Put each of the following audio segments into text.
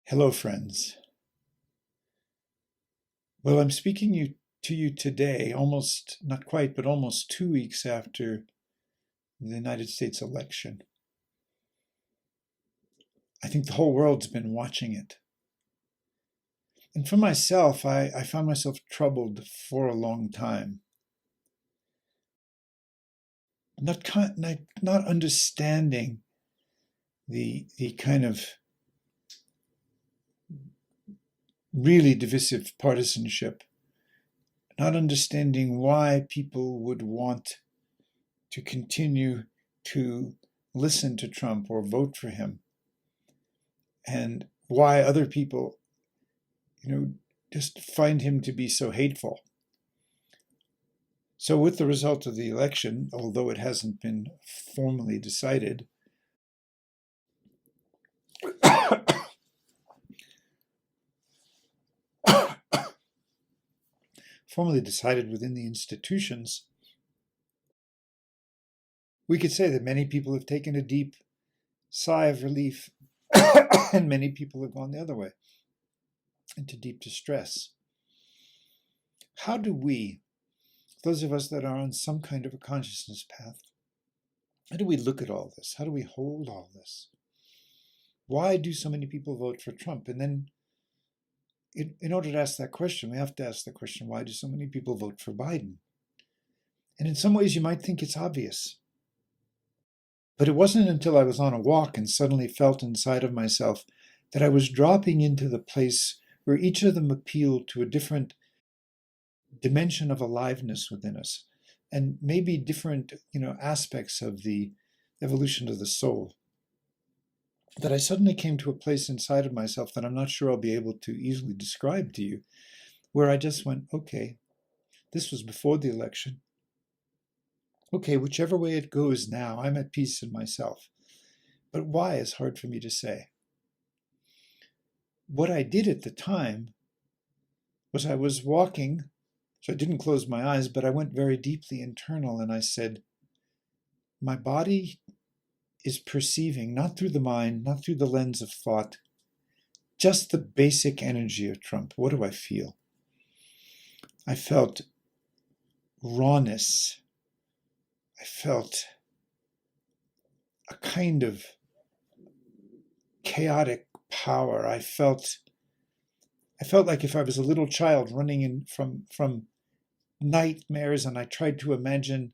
Hello, friends. Well, I'm to you today, almost, not quite, but almost 2 weeks after the United States election. I think the whole world's been watching it. And for myself, I found myself troubled for a long time, not understanding the kind of really divisive partisanship, not understanding why people would want to continue to listen to Trump or vote for him, and why other people, just find him to be so hateful. So with the result of the election, although it hasn't been formally decided, formally decided within the institutions, we could say that many people have taken a deep sigh of relief and many people have gone the other way into deep distress. How do we, those of us that are on some kind of a consciousness path, how do we look at all this? How do we hold all this? Why do so many people vote for Trump? And then in order to ask that question, we have to ask the question, why do so many people vote for Biden? And in some ways, you might think it's obvious. But it wasn't until I was on a walk and suddenly felt inside of myself that I was dropping into the place where each of them appealed to a different dimension of aliveness within us, and maybe different, aspects of the evolution of the soul. That I suddenly came to a place inside of myself that I'm not sure I'll be able to easily describe to you, where I just went, okay, this was before the election. Okay, whichever way it goes now, I'm at peace in myself. But why is hard for me to say. What I did at the time was I was walking, so I didn't close my eyes, but I went very deeply internal and I said, my body is perceiving, not through the mind, not through the lens of thought, just the basic energy of Trump. What do I feel? I felt rawness. I felt a kind of chaotic power. I felt like if I was a little child running in from nightmares, and I tried to imagine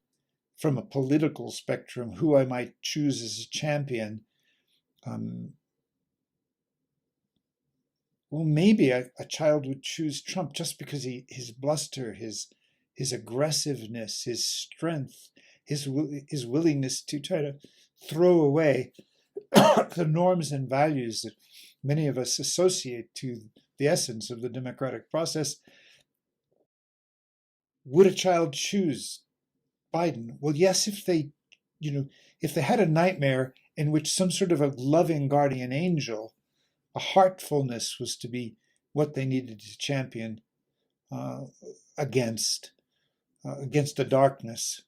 from a political spectrum who I might choose as a champion. Well, maybe a child would choose Trump just because his bluster, his aggressiveness, his strength, his willingness to try to throw away the norms and values that many of us associate to the essence of the democratic process. Would a child choose Biden? Well, yes, if they had a nightmare in which some sort of a loving guardian angel, a heartfulness, was to be what they needed to champion against the darkness,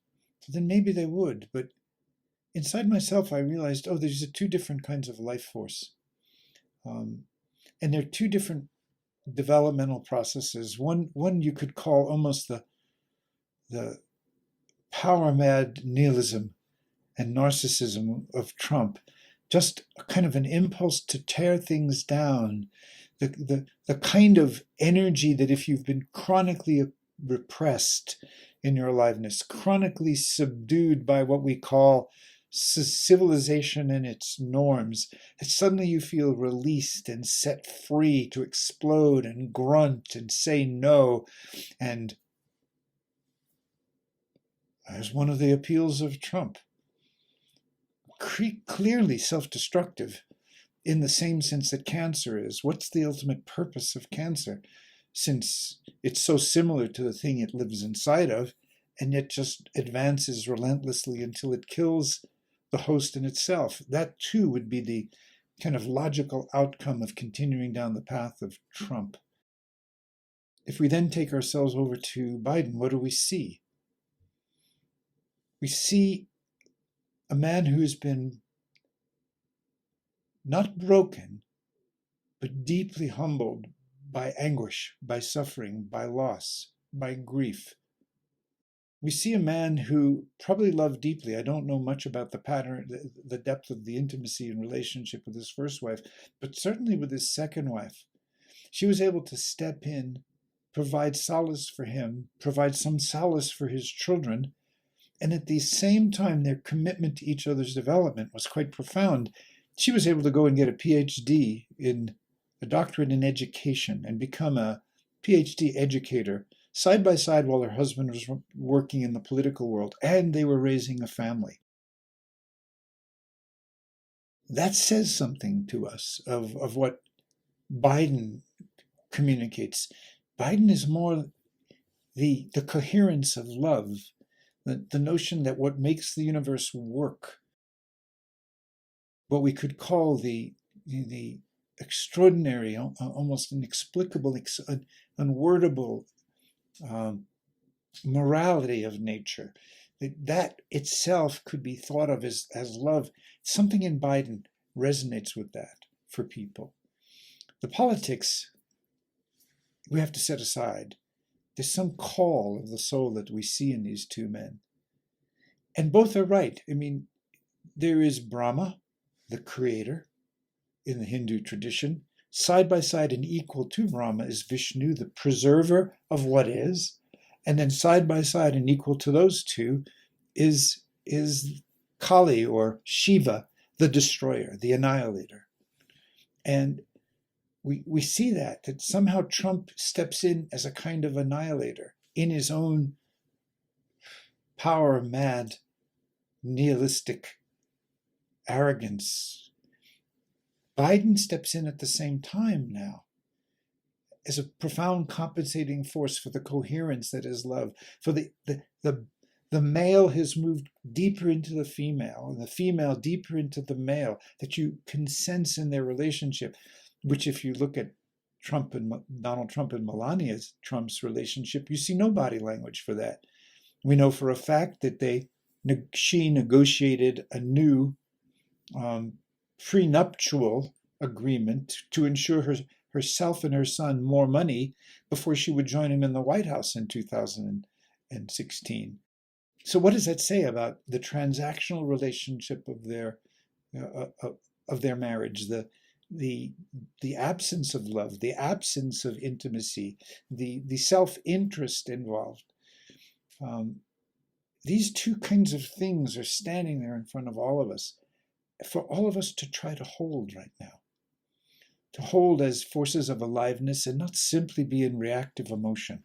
then maybe they would. But inside myself, I realized, these are two different kinds of life force. And they're two different developmental processes. One you could call almost the power mad nihilism and narcissism of Trump, just a kind of an impulse to tear things down, the kind of energy that if you've been chronically repressed in your aliveness, chronically subdued by what we call civilization and its norms, that suddenly you feel released and set free to explode and grunt and say no. And there's one of the appeals of Trump. Clearly self-destructive in the same sense that cancer is. What's the ultimate purpose of cancer? Since it's so similar to the thing it lives inside of, and yet just advances relentlessly until it kills the host in itself. That too would be the kind of logical outcome of continuing down the path of Trump. If we then take ourselves over to Biden, what do we see? We see a man who has been not broken, but deeply humbled by anguish, by suffering, by loss, by grief. We see a man who probably loved deeply. I don't know much about the pattern, the depth of the intimacy and relationship with his first wife, but certainly with his second wife. She was able to step in, provide solace for him, provide some solace for his children, and at the same time, their commitment to each other's development was quite profound. She was able to go and get a PhD in a doctorate in education and become a PhD educator side by side while her husband was working in the political world, and they were raising a family. That says something to us of what Biden communicates. Biden is more the coherence of love, the notion that what makes the universe work, what we could call the extraordinary, almost inexplicable, unwordable morality of nature, that itself could be thought of as love. Something in Biden resonates with that for people. The politics we have to set aside. There's some call of the soul that we see in these two men. And both are right. I mean, there is Brahma, the creator, in the Hindu tradition. Side by side and equal to Brahma is Vishnu, the preserver of what is. And then side by side and equal to those two is Kali, or Shiva, the destroyer, the annihilator. And we see that somehow Trump steps in as a kind of annihilator in his own power-mad, nihilistic arrogance. Biden steps in at the same time now as a profound compensating force for the coherence that is love, for the male has moved deeper into the female, and the female deeper into the male, that you can sense in their relationship, which if you look at Donald Trump and Melania Trump's relationship, you see no body language for that. We know for a fact that she negotiated a new prenuptial agreement to ensure herself and her son more money before she would join him in the White House in 2016. So what does that say about the transactional relationship of their marriage, the absence of love, the absence of intimacy, the self-interest involved? These two kinds of things are standing there in front of all of us, for all of us to try to hold right now, to hold as forces of aliveness and not simply be in reactive emotion,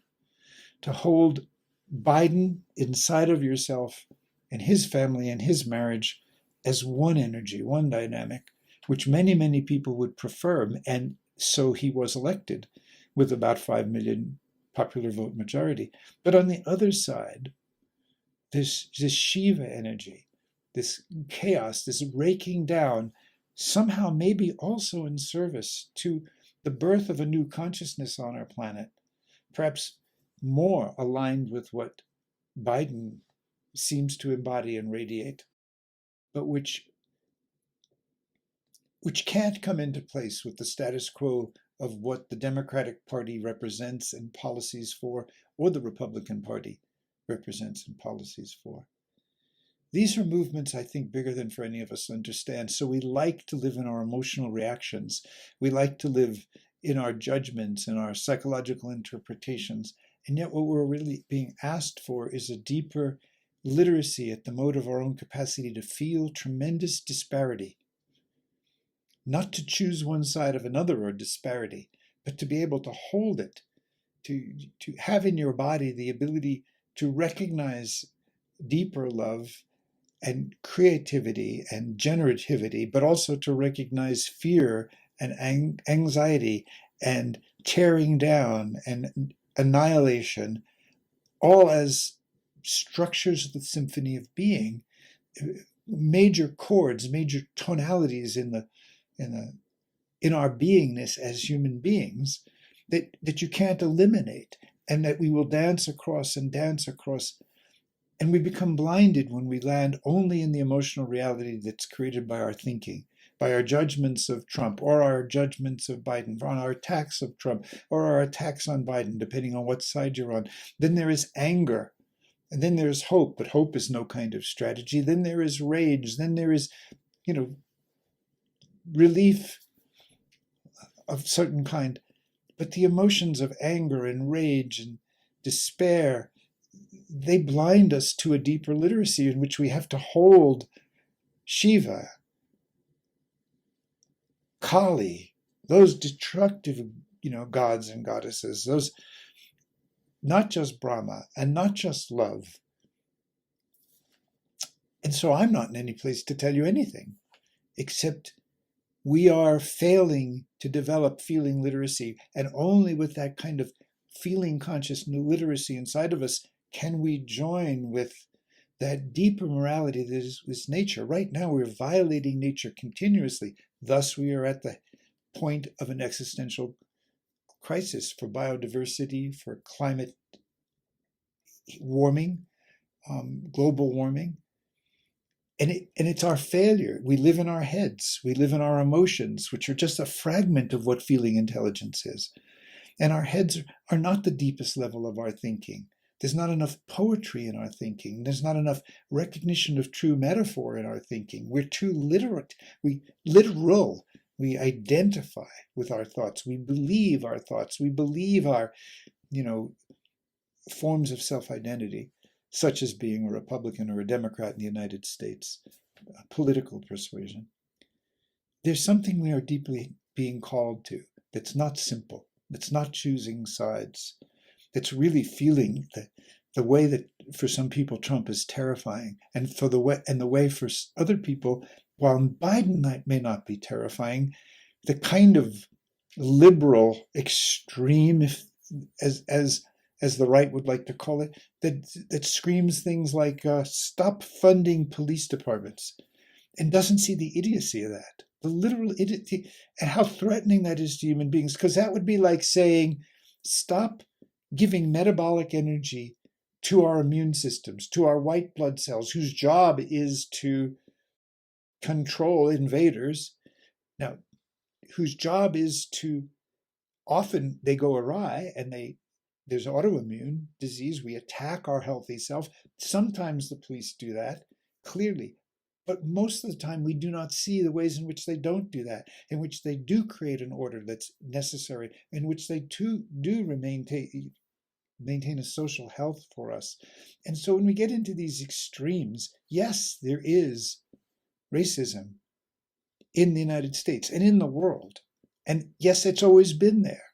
to hold Biden inside of yourself and his family and his marriage as one energy, one dynamic, which many, many people would prefer. And so he was elected with about 5 million popular vote majority. But on the other side, this Shiva energy, this chaos, this raking down, somehow maybe also in service to the birth of a new consciousness on our planet, perhaps more aligned with what Biden seems to embody and radiate, but which can't come into place with the status quo of what the Democratic Party represents and policies for, or the Republican Party represents and policies for. These are movements, I think, bigger than for any of us to understand. So we like to live in our emotional reactions. We like to live in our judgments and our psychological interpretations. And yet what we're really being asked for is a deeper literacy at the mode of our own capacity to feel tremendous disparity. Not to choose one side of another or disparity, but to be able to hold it, to have in your body the ability to recognize deeper love and creativity and generativity, but also to recognize fear and anxiety and tearing down and annihilation, all as structures of the symphony of being, major chords, major tonalities in our beingness as human beings that you can't eliminate, and that we will dance across, and we become blinded when we land only in the emotional reality that's created by our thinking. by our judgments of Trump or our judgments of Biden, on our attacks of Trump or our attacks on Biden, depending on what side you're on. Then there is anger. And then there's hope, but hope is no kind of strategy. Then there is rage. Then there is, relief of certain kind. But the emotions of anger and rage and despair, they blind us to a deeper literacy in which we have to hold Shiva, Kali, those destructive, gods and goddesses, those, not just Brahma and not just love. And so I'm not in any place to tell you anything, except we are failing to develop feeling literacy. And only with that kind of feeling conscious literacy inside of us can we join with that deeper morality that is nature. Right now, we're violating nature continuously. Thus, we are at the point of an existential crisis for biodiversity, for climate warming, global warming. And it's our failure. We live in our heads. We live in our emotions, which are just a fragment of what feeling intelligence is. And our heads are not the deepest level of our thinking. There's not enough poetry in our thinking. There's not enough recognition of true metaphor in our thinking. We're too literal. We identify with our thoughts. We believe our thoughts. We believe our, forms of self-identity, such as being a Republican or a Democrat in the United States, political persuasion. There's something we are deeply being called to that's not simple, that's not choosing sides, that's really feeling the way that for some people Trump is terrifying, and the way for other people, while Biden may not be terrifying, the kind of liberal extreme, as the right would like to call it, that screams things like stop funding police departments, and doesn't see the idiocy of that, the literal idiocy, and how threatening that is to human beings. Because that would be like saying, stop giving metabolic energy to our immune systems, to our white blood cells, whose job is to control invaders. Now, whose job is to, often they go awry and there's autoimmune disease. We attack our healthy self. Sometimes the police do that, clearly. But most of the time, we do not see the ways in which they don't do that, in which they do create an order that's necessary, in which they do maintain a social health for us. And so when we get into these extremes, yes, there is racism in the United States and in the world. And yes, it's always been there.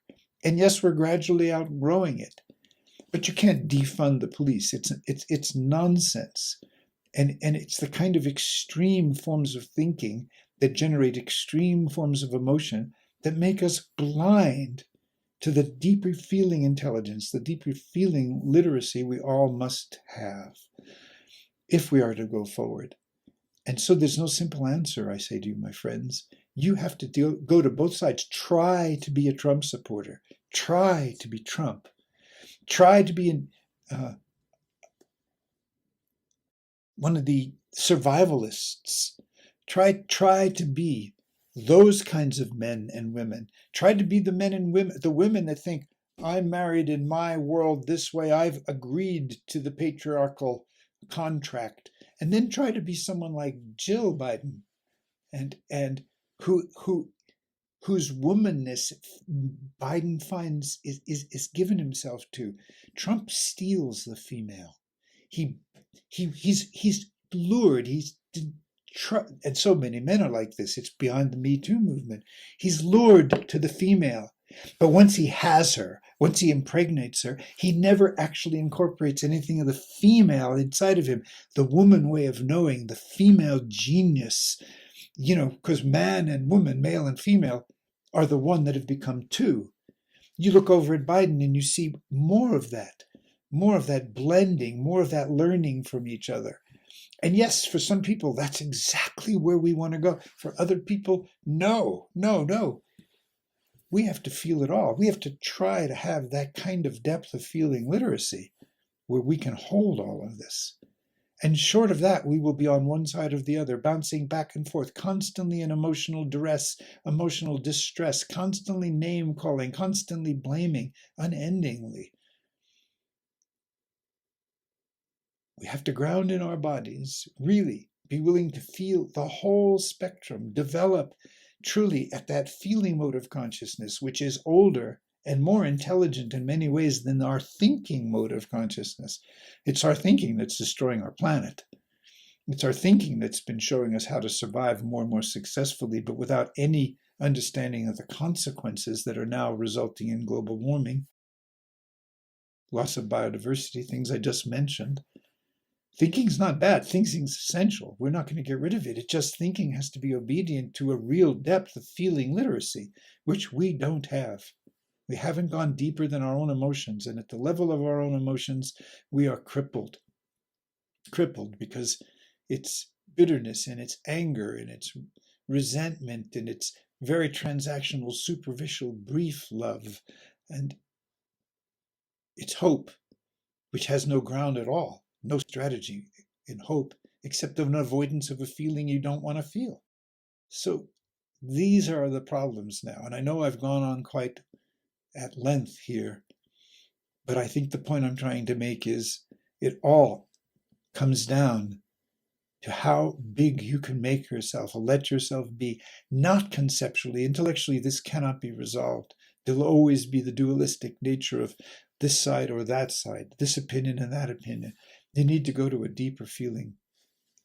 And yes, we're gradually outgrowing it, but you can't defund the police. It's nonsense, and it's the kind of extreme forms of thinking that generate extreme forms of emotion that make us blind to the deeper feeling intelligence, the deeper feeling literacy we all must have if we are to go forward. And so there's no simple answer, I say to you, my friends. You have to go to both sides. Try to be a Trump supporter. Try to be Trump. Try to be one of the survivalists. Try to be those kinds of men and women. Try to be the men and women, the women that think, I'm married in my world this way. I've agreed to the patriarchal contract. And then try to be someone like Jill Biden, and whose womanness Biden finds is given himself to. Trump steals the female. He's lured. And so many men are like this. It's beyond the Me Too movement. He's lured to the female. But once he has her, once he impregnates her, he never actually incorporates anything of the female inside of him, the woman way of knowing, the female genius, because man and woman, male and female, are the one that have become two. You look over at Biden and you see more of that blending, more of that learning from each other. And yes, for some people, that's exactly where we want to go. For other people, no. We have to feel it all. We have to try to have that kind of depth of feeling literacy where we can hold all of this. And short of that, we will be on one side or the other, bouncing back and forth, constantly in emotional duress, emotional distress, constantly name calling, constantly blaming, unendingly. We have to ground in our bodies, really be willing to feel the whole spectrum, develop truly at that feeling mode of consciousness, which is older and more intelligent in many ways than our thinking mode of consciousness. It's our thinking that's destroying our planet. It's our thinking that's been showing us how to survive more and more successfully, but without any understanding of the consequences that are now resulting in global warming, loss of biodiversity, things I just mentioned. Thinking's not bad. Thinking's essential. We're not going to get rid of it. It's just thinking has to be obedient to a real depth of feeling literacy, which we don't have. We haven't gone deeper than our own emotions. And at the level of our own emotions, we are crippled. Crippled because it's bitterness and it's anger and it's resentment and it's very transactional, superficial, brief love. And it's hope, which has no ground at all, no strategy in hope, except an avoidance of a feeling you don't want to feel. So these are the problems now. And I know I've gone on quite at length here, but I think the point I'm trying to make is it all comes down to how big you can make yourself, or let yourself be, not conceptually. Intellectually, this cannot be resolved. There'll always be the dualistic nature of this side or that side, this opinion and that opinion. You need to go to a deeper feeling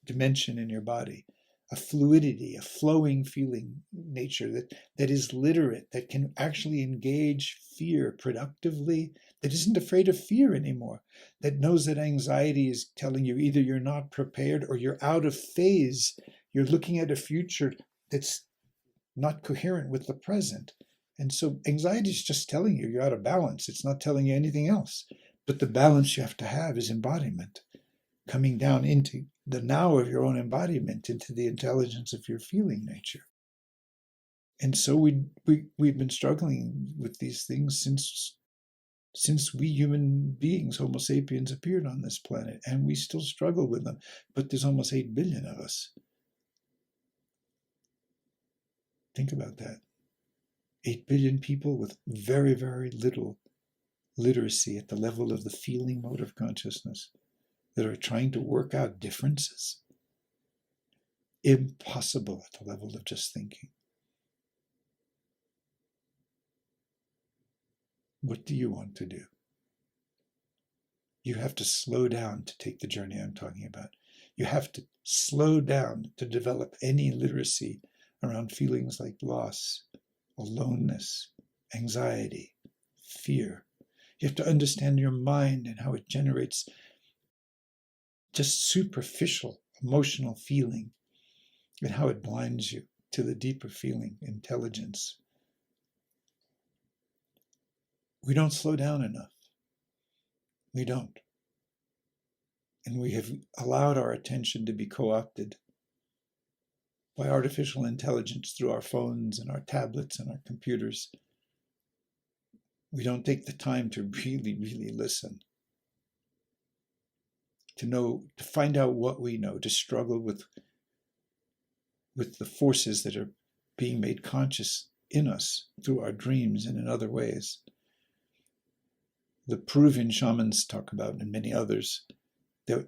dimension in your body, a fluidity, a flowing feeling nature that is literate, that can actually engage fear productively, that isn't afraid of fear anymore, that knows that anxiety is telling you either you're not prepared or you're out of phase. You're looking at a future that's not coherent with the present. And so anxiety is just telling you you're out of balance. It's not telling you anything else. But the balance you have to have is embodiment, coming down into the now of your own embodiment, into the intelligence of your feeling nature. And so we've been struggling with these things since we human beings, Homo sapiens, appeared on this planet, and we still struggle with them. But there's almost 8 billion of us. Think about that. 8 billion people with very, very little literacy at the level of the feeling mode of consciousness that are trying to work out differences. Impossible at the level of just thinking. What do you want to do? You have to slow down to take the journey I'm talking about. You have to slow down to develop any literacy around feelings like loss, aloneness, anxiety, fear. You have to understand your mind and how it generates just superficial emotional feeling and how it blinds you to the deeper feeling, intelligence. We don't slow down enough. We don't. And we have allowed our attention to be co-opted by artificial intelligence through our phones and our tablets and our computers. We don't take the time to really, really listen, to know, to find out what we know, to struggle with the forces that are being made conscious in us through our dreams and in other ways. The Peruvian shamans talk about, and many others, that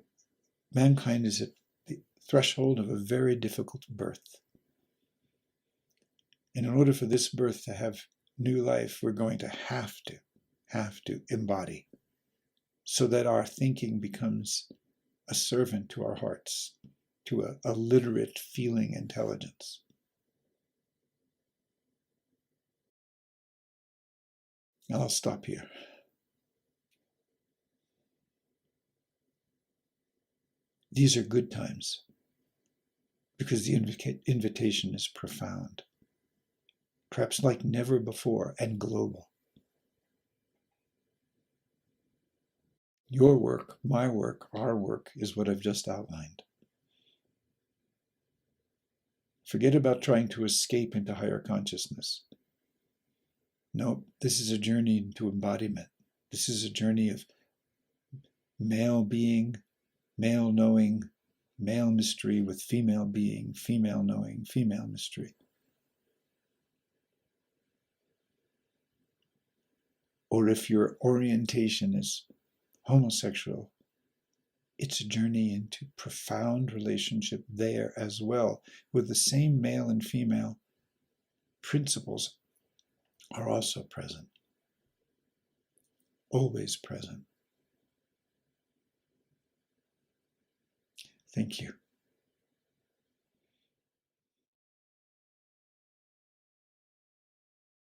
mankind is at the threshold of a very difficult birth. And in order for this birth to have new life, we're going to have to embody, so that our thinking becomes a servant to our hearts, to a literate feeling intelligence. I'll stop here. These are good times because the invitation is profound, perhaps like never before, and global. Your work, my work, our work is what I've just outlined. Forget about trying to escape into higher consciousness. No, this is a journey into embodiment. This is a journey of male being male knowing, male mystery with female being, female knowing, female mystery. Or if your orientation is homosexual, it's a journey into profound relationship there as well, with the same male and female principles are also present, always present. Thank you.